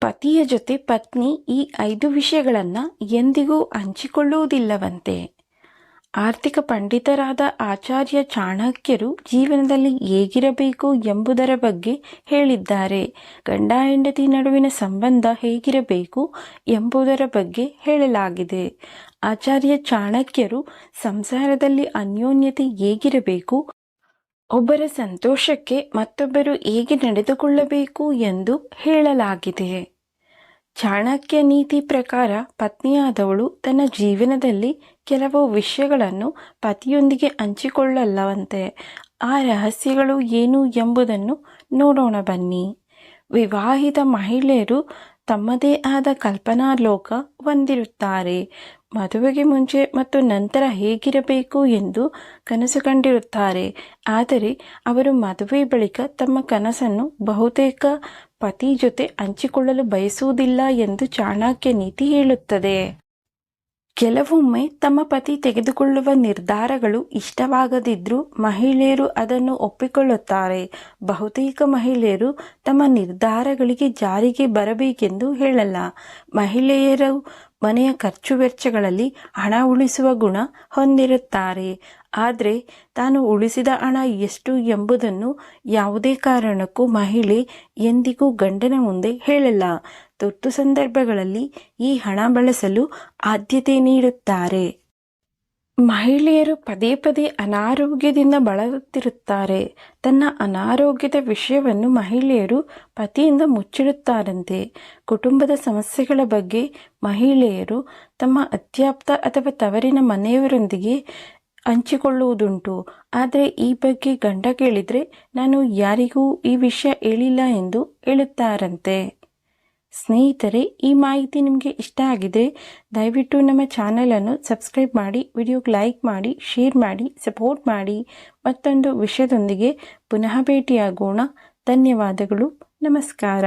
ಪತಿಯ ಜೊತೆ ಪತ್ನಿ ಈ 5 ವಿಷಯಗಳನ್ನು ಎಂದಿಗೂ ಹಂಚಿಕೊಳ್ಳುವುದಿಲ್ಲವಂತೆ. ಆರ್ಥಿಕ ಪಂಡಿತರಾದ ಆಚಾರ್ಯ ಚಾಣಕ್ಯರು ಜೀವನದಲ್ಲಿ ಹೇಗಿರಬೇಕು ಎಂಬುದರ ಬಗ್ಗೆ ಹೇಳಿದ್ದಾರೆ. ಗಂಡ ಹೆಂಡತಿ ನಡುವಿನ ಸಂಬಂಧ ಹೇಗಿರಬೇಕು ಎಂಬುದರ ಬಗ್ಗೆ ಹೇಳಲಾಗಿದೆ. ಆಚಾರ್ಯ ಚಾಣಕ್ಯರು ಸಂಸಾರದಲ್ಲಿ ಅನ್ಯೋನ್ಯತೆ ಹೇಗಿರಬೇಕು, ಒಬ್ಬರ ಸಂತೋಷಕ್ಕೆ ಮತ್ತೊಬ್ಬರು ಹೇಗೆ ನಡೆದುಕೊಳ್ಳಬೇಕು ಎಂದು ಹೇಳಲಾಗಿದೆ. ಚಾಣಕ್ಯ ನೀತಿ ಪ್ರಕಾರ ಪತ್ನಿಯಾದವಳು ತನ್ನ ಜೀವನದಲ್ಲಿ ಕೆಲವು ವಿಷಯಗಳನ್ನು ಪತಿಯೊಂದಿಗೆ ಹಂಚಿಕೊಳ್ಳಲ್ಲವಂತೆ. ಆ ರಹಸ್ಯಗಳು ಏನು ಎಂಬುದನ್ನು ನೋಡೋಣ ಬನ್ನಿ. ವಿವಾಹಿತ ಮಹಿಳೆಯರು ತಮ್ಮದೇ ಆದ ಕಲ್ಪನಾ ಲೋಕ ಹೊಂದಿರುತ್ತಾರೆ. ಮದುವೆಗೆ ಮುಂಚೆ ಮತ್ತು ನಂತರ ಹೇಗಿರಬೇಕು ಎಂದು ಕನಸು ಕಂಡಿರುತ್ತಾರೆ. ಆದರೆ ಅವರು ಮದುವೆ ಬಳಿಕ ತಮ್ಮ ಕನಸನ್ನು ಬಹುತೇಕ ಪತಿ ಜೊತೆ ಹಂಚಿಕೊಳ್ಳಲು ಬಯಸುವುದಿಲ್ಲ ಎಂದು ಚಾಣಕ್ಯ ನೀತಿ ಹೇಳುತ್ತದೆ. ಕೆಲವೊಮ್ಮೆ ತಮ್ಮ ಪತಿ ತೆಗೆದುಕೊಳ್ಳುವ ನಿರ್ಧಾರಗಳು ಇಷ್ಟವಾಗದಿದ್ದರೂ ಮಹಿಳೆಯರು ಅದನ್ನು ಒಪ್ಪಿಕೊಳ್ಳುತ್ತಾರೆ. ಬಹುತೇಕ ಮಹಿಳೆಯರು ತಮ್ಮ ನಿರ್ಧಾರಗಳಿಗೆ ಜಾರಿಗೆ ಬರಬೇಕೆಂದು ಹೇಳಲ್ಲ. ಮಹಿಳೆಯರು ಮನೆಯ ಖರ್ಚು ವೆಚ್ಚಗಳಲ್ಲಿ ಹಣ ಉಳಿಸುವ ಗುಣ ಹೊಂದಿರುತ್ತಾರೆ. ಆದರೆ ತಾನು ಉಳಿಸಿದ ಹಣ ಎಷ್ಟು ಎಂಬುದನ್ನು ಯಾವುದೇ ಕಾರಣಕ್ಕೂ ಮಹಿಳೆ ಎಂದಿಗೂ ಗಂಡನ ಮುಂದೆ ಹೇಳಲ್ಲ. ತುರ್ತು ಸಂದರ್ಭಗಳಲ್ಲಿ ಈ ಹಣ ಬಳಸಲು ಆದ್ಯತೆ ನೀಡುತ್ತಾರೆ. ಮಹಿಳೆಯರು ಪದೇ ಪದೇ ಅನಾರೋಗ್ಯದಿಂದ ಬಳಲುತ್ತಿರುತ್ತಾರೆ. ತನ್ನ ಅನಾರೋಗ್ಯದ ವಿಷಯವನ್ನು ಮಹಿಳೆಯರು ಪತಿಯಿಂದ ಮುಚ್ಚಿಡುತ್ತಾರಂತೆ. ಕುಟುಂಬದ ಸಮಸ್ಯೆಗಳ ಬಗ್ಗೆ ಮಹಿಳೆಯರು ತಮ್ಮ ಅತ್ಯಾಪ್ತ ಅಥವಾ ತವರಿನ ಮನೆಯವರೊಂದಿಗೆ ಹಂಚಿಕೊಳ್ಳುವುದುಂಟು. ಆದರೆ ಈ ಬಗ್ಗೆ ಗಂಡ ಕೇಳಿದರೆ ನಾನು ಯಾರಿಗೂ ಈ ವಿಷಯ ಹೇಳಿಲ್ಲ ಎಂದು ಹೇಳುತ್ತಾರಂತೆ. ಸ್ನೇಹಿತರೆ, ಈ ಮಾಹಿತಿ ನಿಮಗೆ ಇಷ್ಟ ಆಗಿದೆ ದಯವಿಟ್ಟು ನಮ್ಮ ಚಾನಲನ್ನು ಸಬ್ಸ್ಕ್ರೈಬ್ ಮಾಡಿ, ವಿಡಿಯೋಗೆ ಲೈಕ್ ಮಾಡಿ, ಶೇರ್ ಮಾಡಿ, ಸಪೋರ್ಟ್ ಮಾಡಿ. ಮತ್ತೊಂದು ವಿಷಯದೊಂದಿಗೆ ಪುನಃ ಭೇಟಿಯಾಗೋಣ. ಧನ್ಯವಾದಗಳು. ನಮಸ್ಕಾರ.